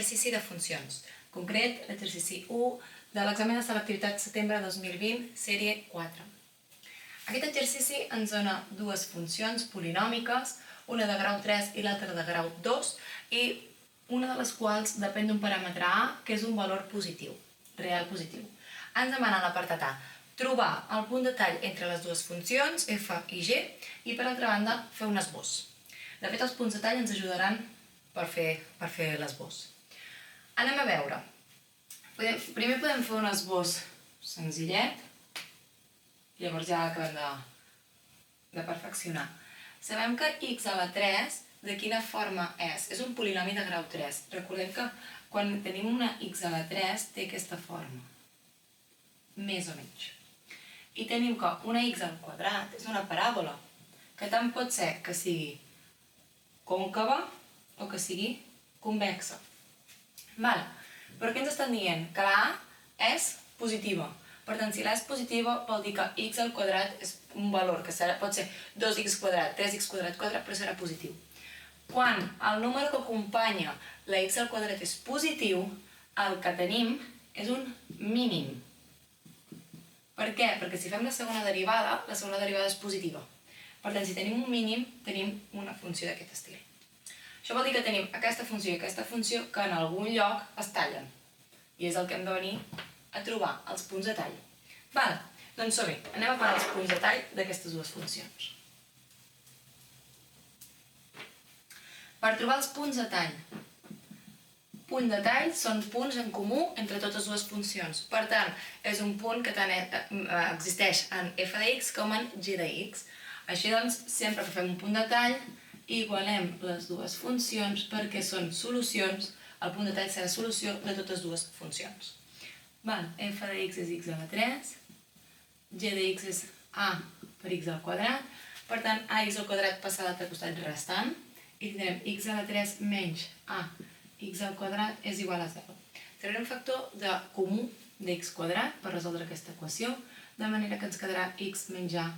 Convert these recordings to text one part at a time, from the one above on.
exercici de funcions, en concret l'exercici 1 de l'examen de selectivitat setembre 2020, sèrie 4. Aquest exercici ens dona dues funcions polinòmiques, una de grau 3 i l'altra de grau 2, i una de les quals depèn d'un paràmetre A, que és un valor positiu, real positiu. Ens demana a l'apartat A trobar el punt de tall entre les dues funcions, f i g, i per altra banda fer un esbós. De fet, els punts de tall ens ajudaran per fer l'esbós. Anem a veure. Primer podem fer un esbós senzillet, llavors ja l'acabem de perfeccionar. Sabem que x a la 3 de quina forma és? És un polinomi de grau 3. Recordem que quan tenim una x a la 3 té aquesta forma, més o menys. I tenim que una x al quadrat és una paràbola, que tant pot ser que sigui còncava o que sigui convexa. Però què ens estan dient? Que la A és positiva. Per tant, si la A és positiva, vol dir que x al quadrat és un valor, que pot ser 2x quadrat, 3x quadrat, però serà positiu. Quan el número que acompanya la x al quadrat és positiu, el que tenim és un mínim. Per què? Perquè si fem la segona derivada és positiva. Per tant, si tenim un mínim, tenim una funció d'aquest estil. Això vol dir que tenim aquesta funció i aquesta funció que en algun lloc es tallen. I és el que hem de venir a trobar, els punts de tall. Doncs som-hi, anem a parar els punts de tall d'aquestes dues funcions. Per trobar els punts de tall, punt de tall són punts en comú entre totes dues funcions. Per tant, és un punt que tant existeix en f de x com en g de x. Així doncs, sempre que fem un punt de tall, igualem les dues funcions perquè són solucions, el punt de tall serà solució de totes dues funcions. F de x és x a la 3, g de x és a per x al quadrat, per tant, ax al quadrat passa a l'altre costat restant, i tindrem x a la 3 menys a x al quadrat és igual a 0. Traurem un factor de comú d'x quadrat per resoldre aquesta equació, de manera que ens quedarà x menys a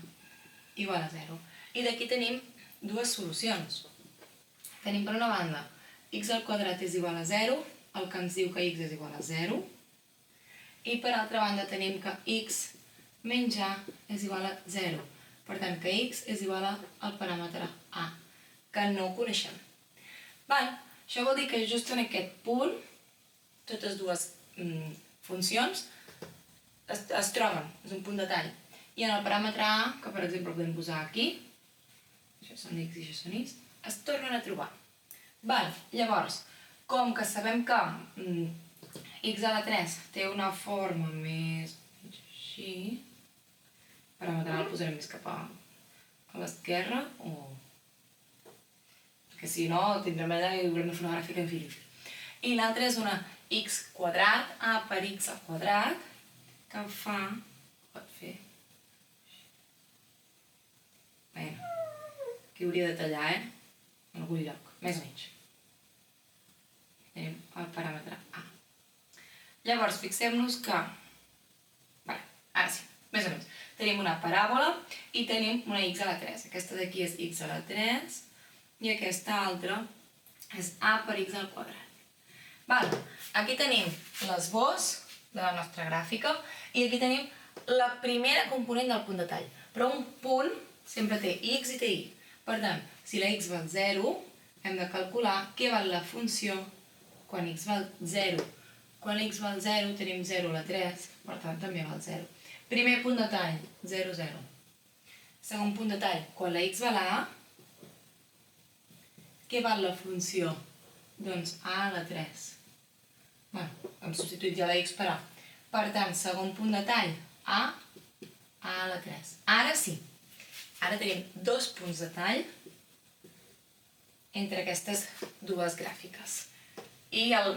igual a 0. I d'aquí tenim dues solucions. Tenim per una banda x al quadrat és igual a 0, el que ens diu que x és igual a 0, i per altra banda tenim que x menys a és igual a 0. Per tant, que x és igual al paràmetre a, que no ho coneixem. Això vol dir que just en aquest punt, totes dues funcions es troben, és un punt de tall. I en el paràmetre a, que per exemple podem posar aquí, això són x i això són y, es tornen a trobar. Llavors, com que sabem que x a la 3 té una forma més així, el paràmetre a el posarem més cap a l'esquerra, perquè si no tindrem allà i haurem de fer una gràfica infinita. I l'altra és una x quadrat, a per x al quadrat, que pot fer... Aquí hauria de tallar, en algun lloc, més o menys. Tenim el paràmetre a. Llavors, fixem-nos que... Ara sí, més o menys. Tenim una paràbola i tenim una x a la 3. Aquesta d'aquí és x a la 3 i aquesta altra és a per x al quadrat. Aquí tenim l'esbós de la nostra gràfica i aquí tenim la primera component del punt de tall. Però un punt sempre té x i té y. Per tant, si la x val 0, hem de calcular què val la funció quan x val 0. Quan x val 0 tenim 0 a la 3, per tant també val 0. Primer punt de tall, 0, 0. Segon punt de tall, quan la x val a A, què val la funció? Doncs a a la 3. Hem substituït ja la x per a. Per tant, segon punt de tall, a a la 3. Ara sí. Ara tenim dos punts de tall entre aquestes dues gràfiques. I el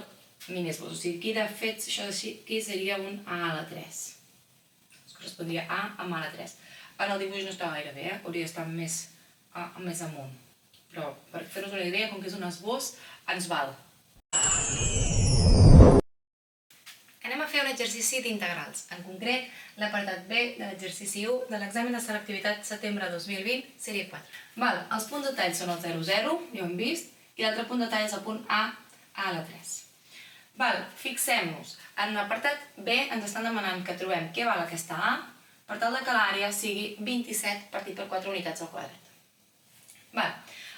minisbós. O sigui, aquí de fet, això aquí seria un a a la 3. Es correspondria a amb a a la 3. En el dibuix no està gaire bé, hauria d'estar més amunt. Però per fer-nos una idea, com que és un esbós, ens val. Anem a fer un exercici d'integrals, en concret l'apartat B de l'exercici 1 de l'examen de selectivitat setembre 2020, sèrie 4. Els punts de tall són el 0, 0, ja ho hem vist, i l'altre punt de tall és el punt a a la 3. Fixem-nos. En l'apartat B ens estan demanant que trobem què val aquesta A per tal que l'àrea sigui 27 partit per 4 unitats al quadrat.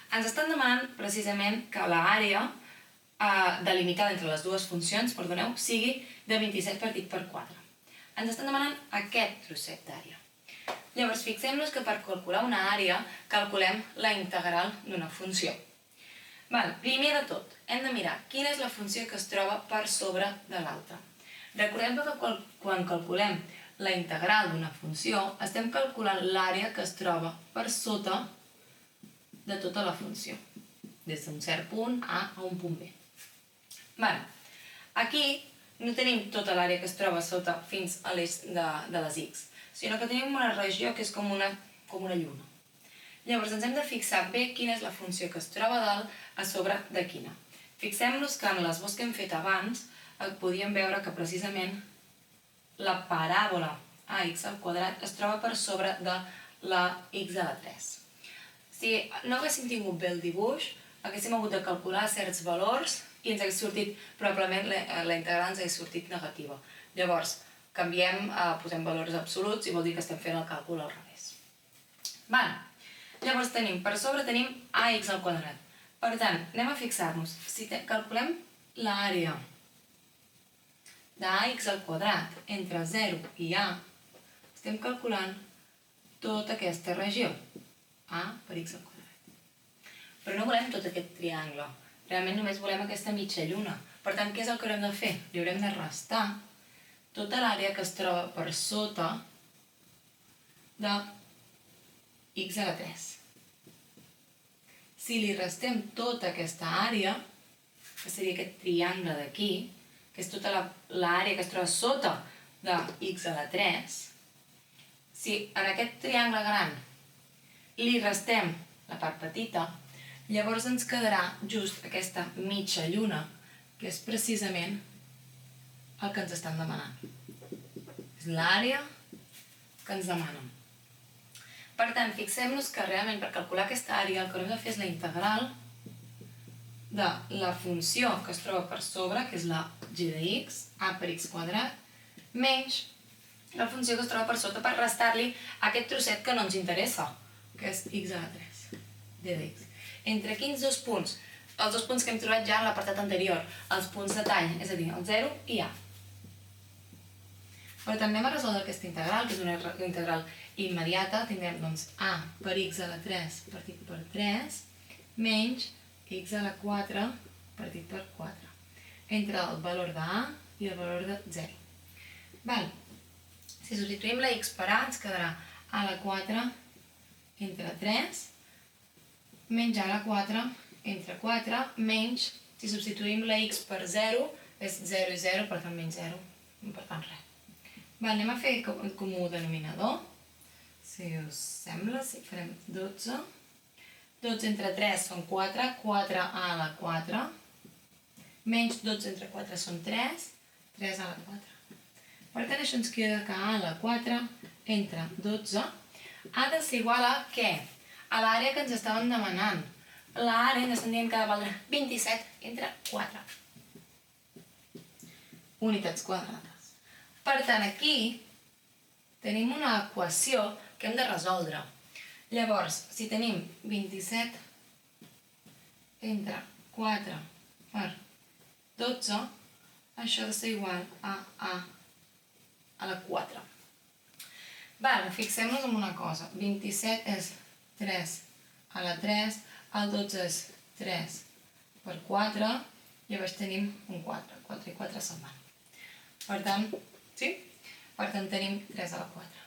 Ens estan demanant precisament que l'àrea delimitada entre les dues funcions, sigui de 27 partit per 4. Ens estan demanant aquest trosset d'àrea. Llavors, fixem-nos que per calcular una àrea calculem la integral d'una funció. Primer de tot, hem de mirar quina és la funció que es troba per sobre de l'altra. Recordem que quan calculem la integral d'una funció, estem calculant l'àrea que es troba per sota de tota la funció, des d'un cert punt A a un punt B. Aquí no tenim tota l'àrea que es troba sota fins a l'eix de les X, sinó que tenim una regió que és com una lluna. Llavors ens hem de fixar bé quina és la funció que es troba dalt a sobre de quina. Fixem-nos que en l'esbós que hem fet abans podíem veure que precisament la paràbola ax al quadrat es troba per sobre de la x a la 3. Si no haguéssim tingut bé el dibuix, haguéssim hagut de calcular certs valors i ens hagués sortit, probablement la integral ens hagués sortit negativa. Llavors, canviem, posem valors absoluts i vol dir que estem fent el càlcul al revés. Llavors per sobre tenim ax al quadrat. Per tant, anem a fixar-nos. Si calculem l'àrea d'ax al quadrat entre 0 i a, estem calculant tota aquesta regió, a per x al quadrat. Però no volem tot aquest triangle. Realment només volem aquesta mitja lluna. Per tant, què és el que haurem de fer? Li haurem de restar tota l'àrea que es troba per sota de x a la 3. Si li restem tota aquesta àrea, que seria aquest triangle d'aquí, que és tota l'àrea que es troba sota de x a la 3, si en aquest triangle gran li restem la part petita, llavors ens quedarà just aquesta mitja lluna, que és precisament el que ens estan demanant. És l'àrea que ens demanen. Per tant, fixem-nos que realment per calcular aquesta àrea el que haurem de fer és la integral de la funció que es troba per sobre, que és la g de x, a per x quadrat, menys la funció que es troba per sota per restar-li aquest trosset que no ens interessa, que és x a la 3, d de x. Entre quins dos punts? Els dos punts que hem trobat ja en l'apartat anterior, els punts de tall, és a dir, el 0 i a. Per tant, anem a resoldre aquesta integral, que és una integral immediata. Tindrem, doncs, a per x a la 3 partit per 3 menys x a la 4 partit per 4, entre el valor de a i el valor de 0. Si substituïm la x per a, ens quedarà a la 4 entre 3 menys a la 4 entre 4 menys, si substituïm la x per 0, és 0 i 0, per tant menys 0, per tant res. Anem a fer un comú denominador. Si us sembla, farem 12. 12 entre 3 són 4, 4a a la 4, menys 12 entre 4 són 3, 3 a la 4. Per tant, això ens queda que a la 4 entre 12 ha de ser igual a què? A l'àrea que ens estaven demanant. L'àrea ens estan dient que ha de valdre 27 entre 4 unitats quadrades. Per tant, aquí tenim una equació que hem de resoldre. Llavors, si tenim 27 entre 4 per 12, això ha de ser igual a a la 4. Fixem-nos en una cosa. 27 és 3 a la 3, el 12 és 3 per 4, llavors tenim un 4. 4 i 4 se'n van. Per tant, tenim 3 a la 4.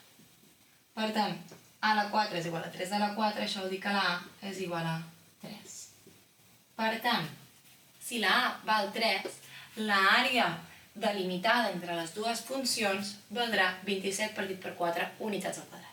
Per tant, a la 4 és igual a 3 a la 4, això vol dir que la a és igual a 3. Per tant, si la a val 3, l'àrea delimitada entre les dues funcions valdrà 27 partit per 4 unitats al quadrat.